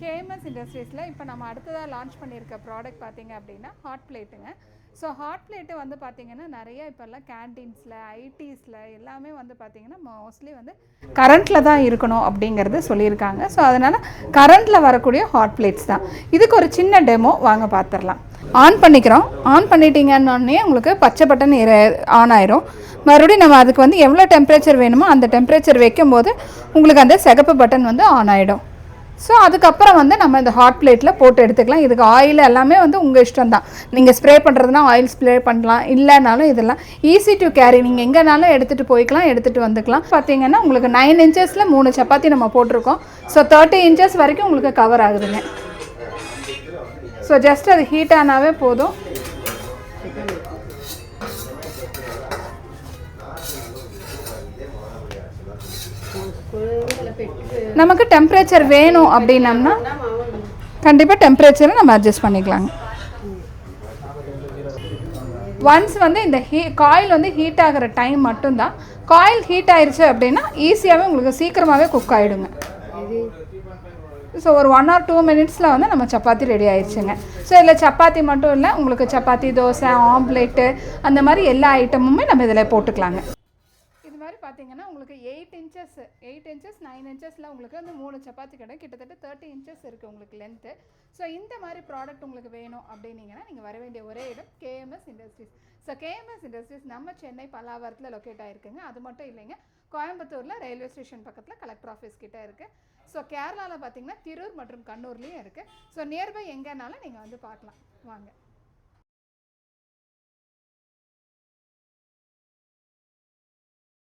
KMS இண்டஸ்ட்ரீஸில் இப்போ நம்ம அடுத்ததாக லான்ச் பண்ணியிருக்க ப்ராடக்ட் பார்த்தீங்க அப்படின்னா ஹாட் பிளேட்டுங்க. ஸோ ஹாட் பிளேட்டு வந்து பார்த்திங்கன்னா நிறைய இப்போல்லாம் கேன்டீன்ஸில் ஐடிஸில் எல்லாமே வந்து பார்த்திங்கன்னா மோஸ்ட்லி வந்து கரண்ட்டில் தான் இருக்கணும் அப்படிங்கிறது சொல்லியிருக்காங்க. ஸோ அதனால் கரண்ட்டில் வரக்கூடிய ஹாட் பிளேட்ஸ் தான். இதுக்கு ஒரு சின்ன டெமோ வாங்க பார்த்துடலாம். ஆன் பண்ணிக்கிறோம். ஆன் பண்ணிட்டீங்கன்னொடனே உங்களுக்கு பச்சை பட்டன் ஆன் ஆயிரும். மறுபடியும் நம்ம அதுக்கு வந்து எவ்வளோ டெம்பரேச்சர் வேணுமோ அந்த டெம்பரேச்சர் வைக்கும்போது உங்களுக்கு அந்த சிகப்பு பட்டன் வந்து ஆன் ஆகிடும். ஸோ அதுக்கப்புறம் வந்து நம்ம இந்த ஹாட் பிளேட்டில் போட்டு எடுத்துக்கலாம். இதுக்கு ஆயில் எல்லாமே வந்து உங்கள் இஷ்டம் தான். நீங்கள் ஸ்ப்ரே பண்ணுறதுனா ஆயில் ஸ்ப்ரே பண்ணலாம், இல்லைனாலும் இதெல்லாம் ஈஸி டு கேரி, நீங்கள் எங்கேனாலும் எடுத்துகிட்டு போய்க்கலாம், எடுத்துகிட்டு வந்துக்கலாம். பார்த்தீங்கன்னா உங்களுக்கு 9 இன்ச்சஸில் 3 சப்பாத்தி நம்ம போட்டிருக்கோம். ஸோ 30 இன்ச்சஸ் வரைக்கும் உங்களுக்கு கவர் ஆகுதுங்க. ஸோ ஜஸ்ட் அது ஹீட் ஆனாவே போதும். நமக்கு டெம்பரேச்சர் வேணும் அப்படின்னம்னா கண்டிப்பாக டெம்பரேச்சரை நம்ம அட்ஜஸ்ட் பண்ணிக்கலாங்க. ஒன்ஸ் வந்து இந்த காயில் வந்து ஹீட் ஆகிற டைம் மட்டும்தான். காயில் ஹீட் ஆயிடுச்சு அப்படின்னா ஈஸியாகவே உங்களுக்கு சீக்கிரமாகவே குக் ஆகிடுங்க. ஸோ ஒரு 1 or 2 மினிட்ஸில் வந்து நம்ம சப்பாத்தி ரெடி ஆயிடுச்சுங்க. ஸோ இதில் சப்பாத்தி மட்டும் இல்லை, உங்களுக்கு சப்பாத்தி, தோசை, ஆம்லேட்டு அந்த மாதிரி எல்லா ஐட்டமுமே நம்ம இதில் போட்டுக்கலாங்க. இது மாதிரி பார்த்தீங்கன்னா உங்களுக்கு 8 இன்ச்சஸ் 9 இன்ச்சஸில் உங்களுக்கு வந்து 3 சப்பாத்தி கிடைக்கும். கிட்டத்தட்ட 30 இன்ச்சஸ் இருக்குது உங்களுக்கு லென்த்து. ஸோ இந்த மாதிரி ப்ராடக்ட் உங்களுக்கு வேணும் அப்படின்னீங்கன்னா நீங்கள் வர வேண்டிய ஒரே இடம் KMS industries. So KMS industries நம்ம சென்னை பல்லாவரத்தில் லொக்கேட் ஆகிருக்குங்க. அது மட்டும் இல்லைங்க, கோயம்புத்தூரில் ரயில்வே ஸ்டேஷன் பக்கத்தில் கலெக்டர் ஆஃபீஸ் கிட்டே இருக்குது. ஸோ கேரளாவில் பார்த்தீங்கன்னா திருர் மற்றும் கண்ணூர்லேயும் இருக்குது. ஸோ நியர்பை எங்கேனாலும் நீங்கள் வந்து பார்க்கலாம் வாங்க.